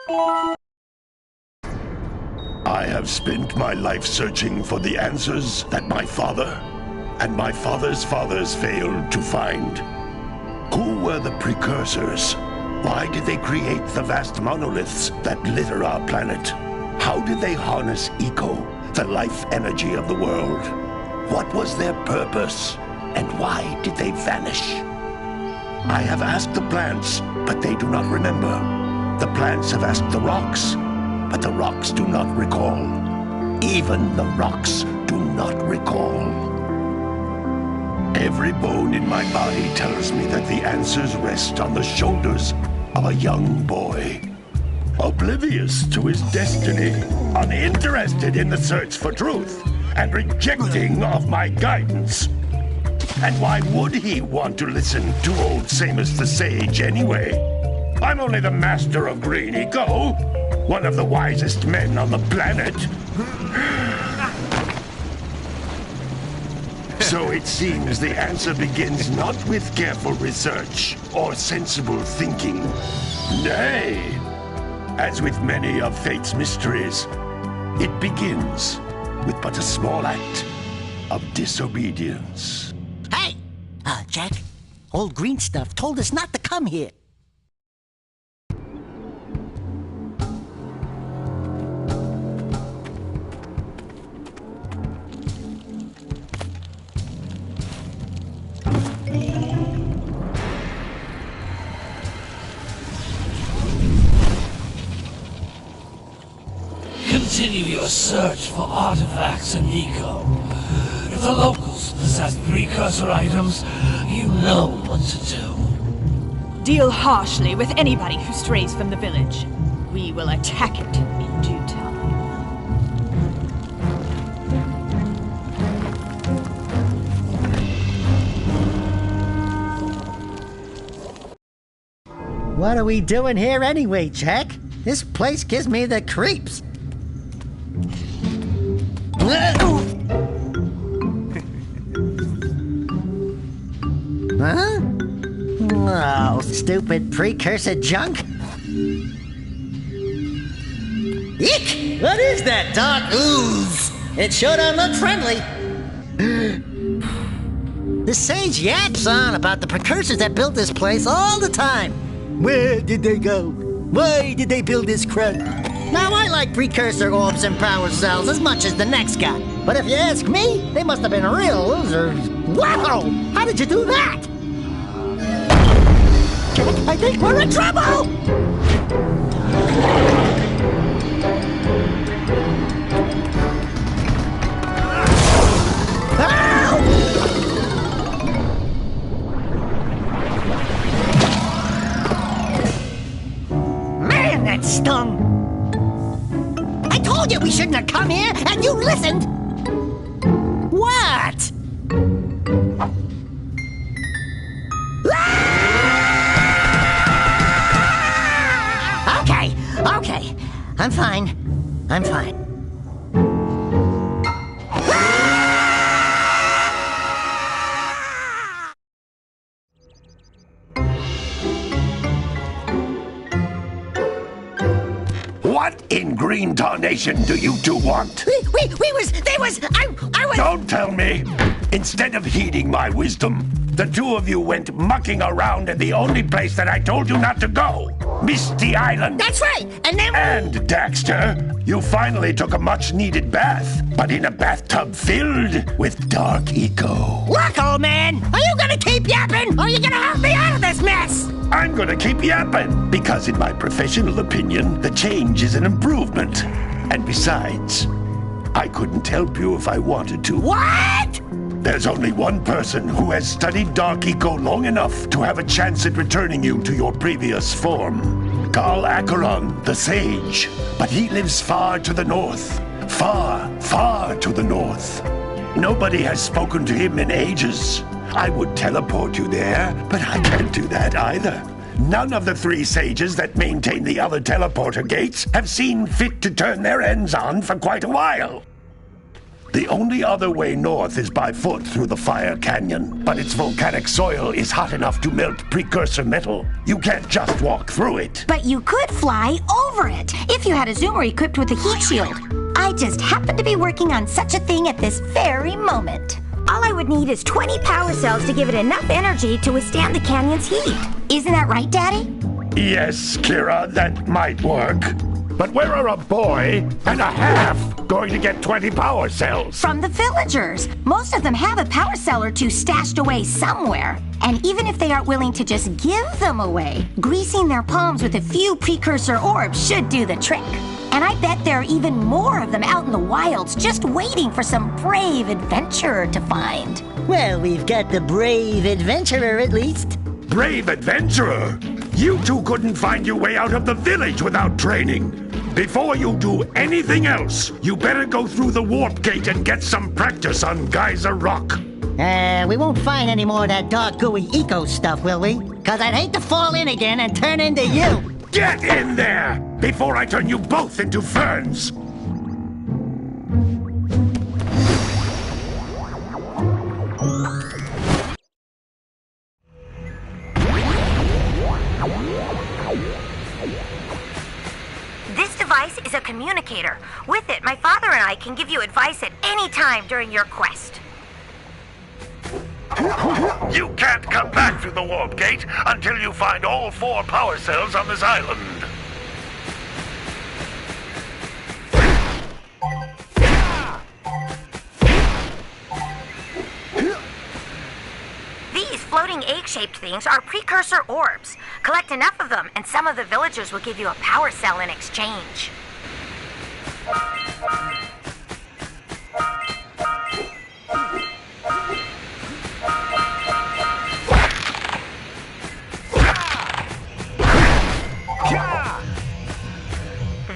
I have spent my life searching for the answers that my father and my father's fathers failed to find. Who were the Precursors? Why did they create the vast monoliths that litter our planet? How did they harness Eco, the life energy of the world? What was their purpose? And why did they vanish? I have asked the plants, but they do not remember. The plants have asked the rocks, but the rocks do not recall. Even the rocks do not recall. Every bone in my body tells me that the answers rest on the shoulders of a young boy. Oblivious to his destiny, uninterested in the search for truth, and rejecting of my guidance. And why would he want to listen to old Samus the Sage anyway? I'm only the master of Green Eco, one of the wisest men on the planet. So it seems the answer begins not with careful research or sensible thinking. Nay, as with many of fate's mysteries, it begins with but a small act of disobedience. Hey! Jak, old green stuff told us not to come here. Continue your search for artifacts in Eco. If the locals possess precursor items, you know what to do. Deal harshly with anybody who strays from the village. We will attack it in due time. What are we doing here anyway, Jak? This place gives me the creeps. Huh? Oh, stupid precursor junk. Eek! What is that dark ooze? It sure don't look friendly. The sage yaps on about the precursors that built this place all the time. Where did they go? Why did they build this crud? Now, I like precursor orbs and power cells as much as the next guy. But if you ask me, they must have been real losers. Wow! How did you do that? I think we're in trouble! Man, that stung! I told you we shouldn't have come here, and you listened! What? Okay. I'm fine. What in green tarnation do you two want? I was... Don't tell me! Instead of heeding my wisdom, the two of you went mucking around in the only place that I told you not to go! Misty Island! That's right! And then... And, Daxter, you finally took a much-needed bath, but in a bathtub filled with dark eco. Look, old man! Are you gonna keep yapping, or are you gonna help me out of this mess? I'm gonna keep yapping, because in my professional opinion, the change is an improvement. And besides, I couldn't help you if I wanted to. What? There's only one person who has studied Dark Eco long enough to have a chance at returning you to your previous form. Carl Acheron, the Sage. But he lives far to the north. Far, far to the north. Nobody has spoken to him in ages. I would teleport you there, but I can't do that either. None of the three sages that maintain the other teleporter gates have seen fit to turn their ends on for quite a while. The only other way north is by foot through the Fire Canyon, but its volcanic soil is hot enough to melt precursor metal. You can't just walk through it. But you could fly over it if you had a zoomer equipped with a heat shield. I just happen to be working on such a thing at this very moment. All I would need is 20 power cells to give it enough energy to withstand the canyon's heat. Isn't that right, Daddy? Yes, Kira, that might work. But where are a boy and a half going to get 20 power cells? From the villagers. Most of them have a power cell or two stashed away somewhere. And even if they aren't willing to just give them away, greasing their palms with a few precursor orbs should do the trick. And I bet there are even more of them out in the wilds just waiting for some brave adventurer to find. Well, we've got the brave adventurer at least. Brave adventurer? You two couldn't find your way out of the village without training. Before you do anything else, you better go through the warp gate and get some practice on Geyser Rock. We won't find any more of that dark gooey eco stuff, will we? 'Cause I'd hate to fall in again and turn into you. Get in there before I turn you both into ferns. This device is a communicator. With it, my father and I can give you advice at any time during your quest. You can't come back through the warp gate until you find all 4 power cells on this island. These floating egg-shaped things are precursor orbs. Collect enough of them, and some of the villagers will give you a power cell in exchange.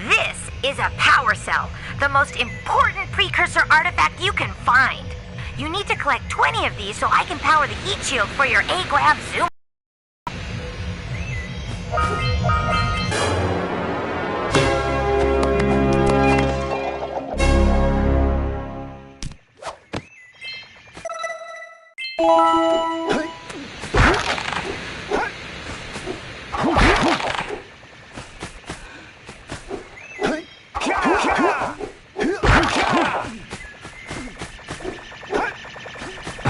This is a power cell, the most important precursor artifact you can find. You need to collect 20 of these so I can power the heat shield for your egg lab zoom.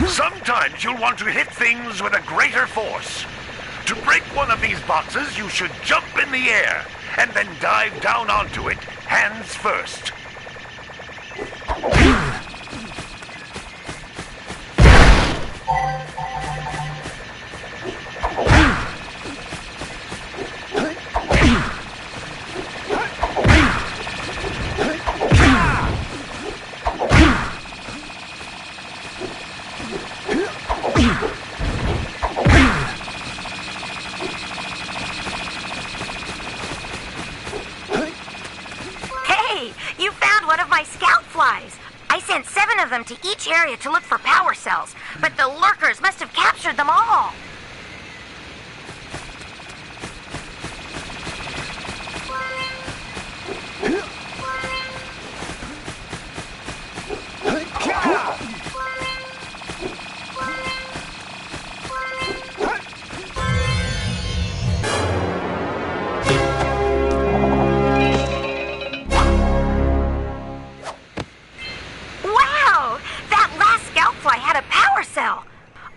Sometimes you'll want to hit things with a greater force. To break one of these boxes, you should jump in the air and then dive down onto it, hands first. I sent 7 of them to each area to look for power cells, but the lurkers must have captured them all.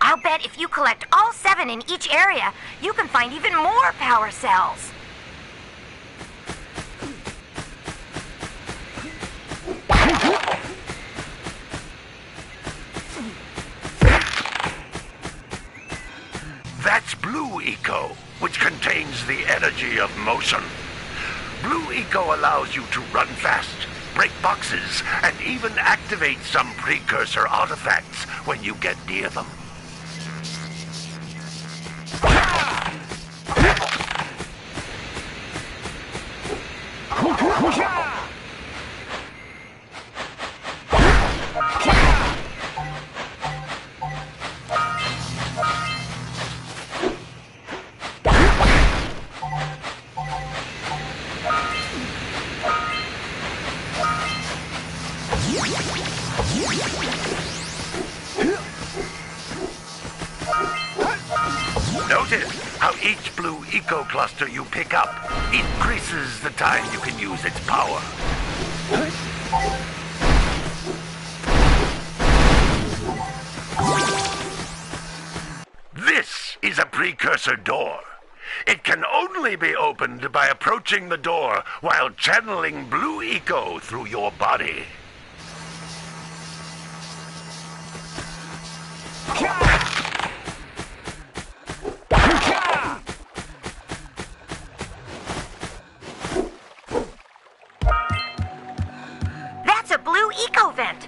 I'll bet if you collect all 7 in each area, you can find even more power cells. That's Blue Eco, which contains the energy of motion. Blue Eco allows you to run fast, break boxes, and even activate some precursor artifacts when you get near them. Notice how each blue eco cluster you pick up increases the time you can use its power. This is a precursor door. It can only be opened by approaching the door while channeling blue eco through your body. That's a blue eco vent.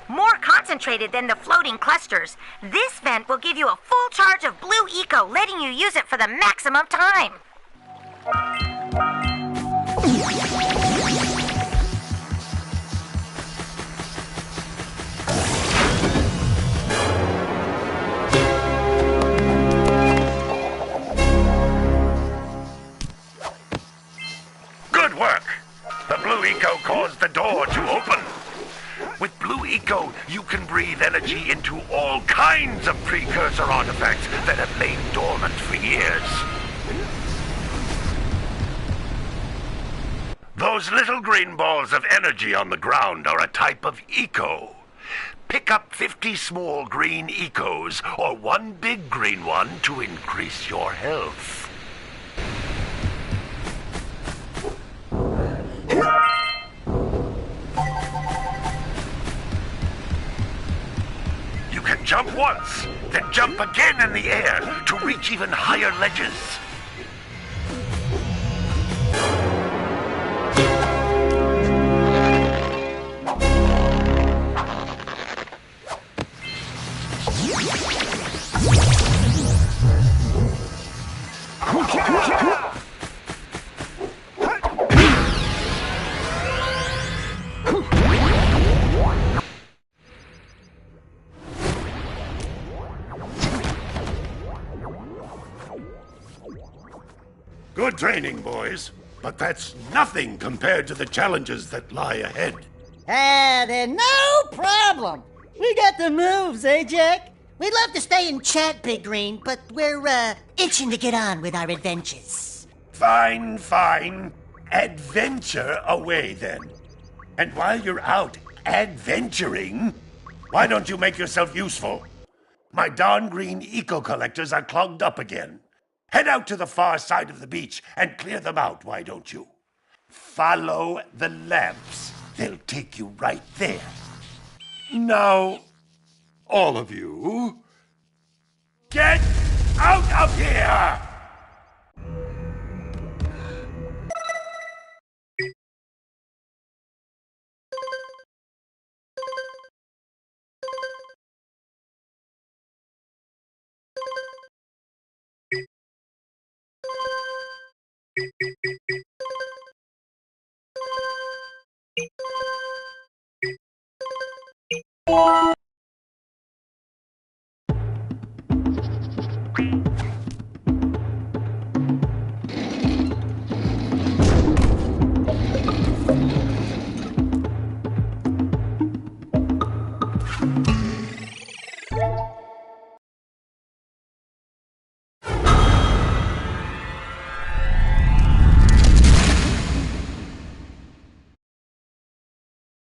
More concentrated than the floating clusters. This vent will give you a full charge of blue eco, letting you use it for the maximum time. Good work! The blue eco caused the door to open. With blue eco, you can breathe energy into all kinds of precursor artifacts that have lain dormant for years. Those little green balls of energy on the ground are a type of eco. Pick up 50 small green ecos or one big green one to increase your health. You can jump once, then jump again in the air to reach even higher ledges. Good training, boys. But that's nothing compared to the challenges that lie ahead. They're no problem. We got the moves, eh, Jack? We'd love to stay and chat, Big Green, but we're, itching to get on with our adventures. Fine, fine. Adventure away, then. And while you're out adventuring, why don't you make yourself useful? My darn green eco-collectors are clogged up again. Head out to the far side of the beach and clear them out, why don't you? Follow the lamps. They'll take you right there. Now, all of you, get out of here!